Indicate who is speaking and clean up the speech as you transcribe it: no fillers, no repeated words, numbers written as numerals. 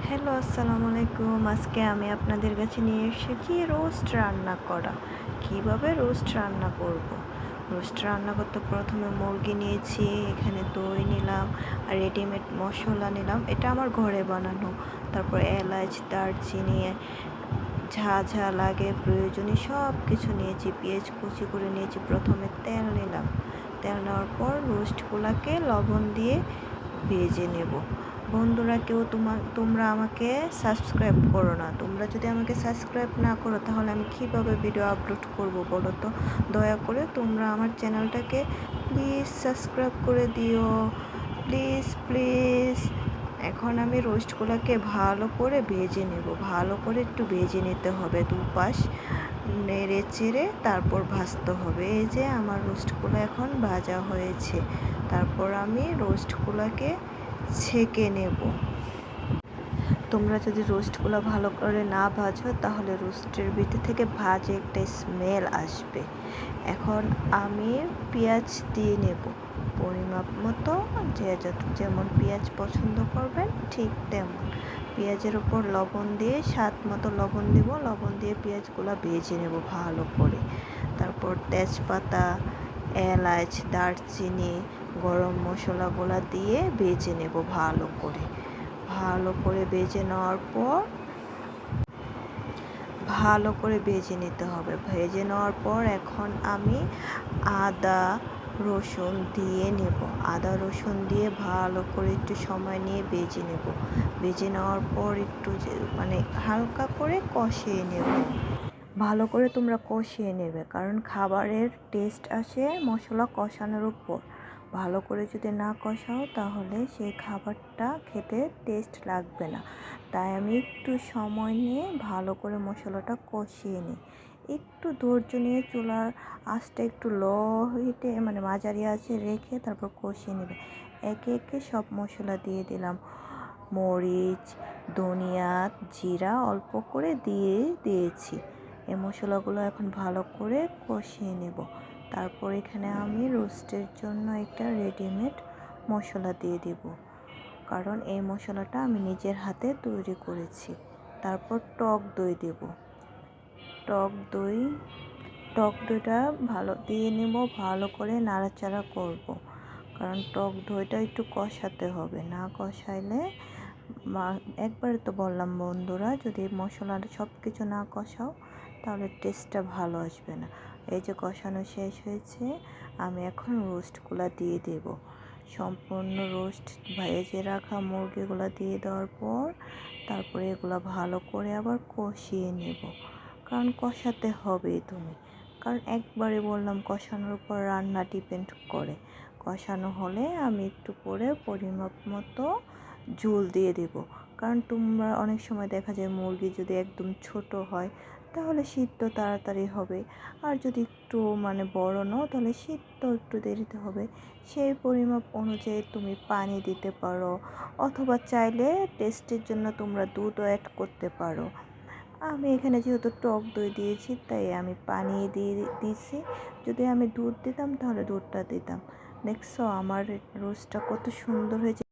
Speaker 1: Hello, আসসালামু আলাইকুম। আজকে আমি আপনাদের কাছে নিয়ে এসেছি রোস্ট রান্না করা। কিভাবে রোস্ট রান্না করব। রোস্ট রান্না করতে প্রথমে মুরগি নিয়েছি, এখানে দই নিলাম আর রেডিমেড মশলা নিলাম। এটা আমার ঘরে বানানো। তারপর এলাচ, দারচিনি, ঝা ঝা লাগে প্রয়োজনীয় সব কিছু নিয়েছি। পেঁয়াজ কুচি করে নিয়েছি। প্রথমে তেল নিলাম। তেল নেওয়ার পর রোস্টগুলোকে লবণ দিয়ে ভেজে নেব। বন্ধুরা, কেউ তোমরা আমাকে সাবস্ক্রাইব করো না। তোমরা যদি আমাকে সাবস্ক্রাইব না করো তাহলে আমি কীভাবে ভিডিও আপলোড করব বলো তো। দয়া করে তোমরা আমার চ্যানেলটাকে প্লিজ সাবস্ক্রাইব করে দিও, প্লিজ প্লিজ। এখন আমি রোস্টগুলোকে ভালো করে ভেজে নেব। ভালো করে একটু ভেজে নিতে হবে, দুপাশ নেড়ে চেড়ে তারপর ভাজতে হবে। এই যে আমার রোস্টগুলো এখন ভাজা হয়েছে। তারপর আমি রোস্টগুলোকে ছেঁকে নেব। তোমরা যদি রোস্টগুলো ভালো করে না ভাজো তাহলে রোস্টের ভিতর থেকে ভাজে একটা স্মেল আসবে। এখন আমি পেঁয়াজ দিয়ে নেব পরিমাপ মতো। যে যেমন পেঁয়াজ পছন্দ করবেন ঠিক তেমন। পেঁয়াজের উপর লবণ দিয়ে স্বাদ মতো লবণ দেব। লবণ দিয়ে পেঁয়াজগুলো ভেজে নেব ভালো করে। তারপর তেজপাতা, এলাচ, দারচিনি, গরম মশলাগুলো দিয়ে ভেজে নেব ভালো করে। ভালো করে ভেজে নেওয়ার পর ভালো করে ভেজে নিতে হবে। ভেজে নেওয়ার পর এখন আমি আদা রসুন দিয়ে নেব। আদা রসুন দিয়ে ভালো করে একটু সময় নিয়ে ভেজে নেব। ভেজে নেওয়ার পর একটু হালকা করে কষিয়ে নেব। ভালো করে তোমরা কষিয়ে নেবে, কারণ খাবারের টেস্ট আসে মশলা কষানোর উপর। ভালো করে যদি না কষাও তাহলে সেই খাবারটা খেতে টেস্ট লাগবে না। তাই আমি একটু সময় নিয়ে ভালো করে মশলাটা কষিয়ে নিই। একটু ধৈর্য নিয়ে চুলার আঁচটা একটু লো হিটে মাঝারি আঁচে রেখে তারপর কষিয়ে নেবে। একে একে সব মশলা দিয়ে দিলাম। মরিচ, ধনিয়া, জিরা অল্প করে দিয়েছি। এই মশলাগুলো এখন ভালো করে কষিয়ে নেব। তারপর এখানে আমি রোস্টের জন্য একটা রেডিমেড মশলা দিয়ে দেব, কারণ এই মশলাটা আমি নিজের হাতে তৈরি করেছি। তারপর টক দই দেব। টক দইটা ভালো দিয়ে নেব। ভালো করে নাড়াচাড়া করব, কারণ টক দইটা একটু কষাতে হবে। না কষাইলে একবারে তো বললাম বন্ধুরা, যদি মশলাটা সব কিছু না কষাও তাহলে টেস্টটা ভালো আসবে না। এই যে কষানো শেষ হয়েছে, আমি এখন রোস্টগুলো দিয়ে দেব। সম্পূর্ণ রোস্ট ভেজে রাখা মুরগিগুলো দিয়ে দেওয়ার পর তারপরে এগুলো ভালো করে আবার কষিয়ে নেব, কারণ কষাতে হবেই তুমি। কারণ একবারে বললাম কষানোর উপর রান্না ডিপেন্ড করে। কষানো হলে আমি একটু পরে পরিমাপ মতো ঝোল দিয়ে দেব। কারণ তোমরা অনেক সময় দেখা যায় মুরগি যদি একদম ছোট হয় তাহলে সিদ্ধ তাড়াতাড়ি হবে, আর যদি একটু বড় নাও তাহলে সিদ্ধ একটু দেরিতে হবে। সেই পরিমাপ অনুযায়ী তুমি পানি দিতে পারো, অথবা চাইলে টেস্টের জন্য তোমরা দুধও অ্যাড করতে পারো। আমি এখানে যেহেতু টক দই দিয়েছি তাই আমি পানি দিয়েছি। যদি আমি দুধ দিতাম তাহলে দুধটা দিতাম। দেখছো আমার রোস্টটা কত সুন্দর হয়েছে।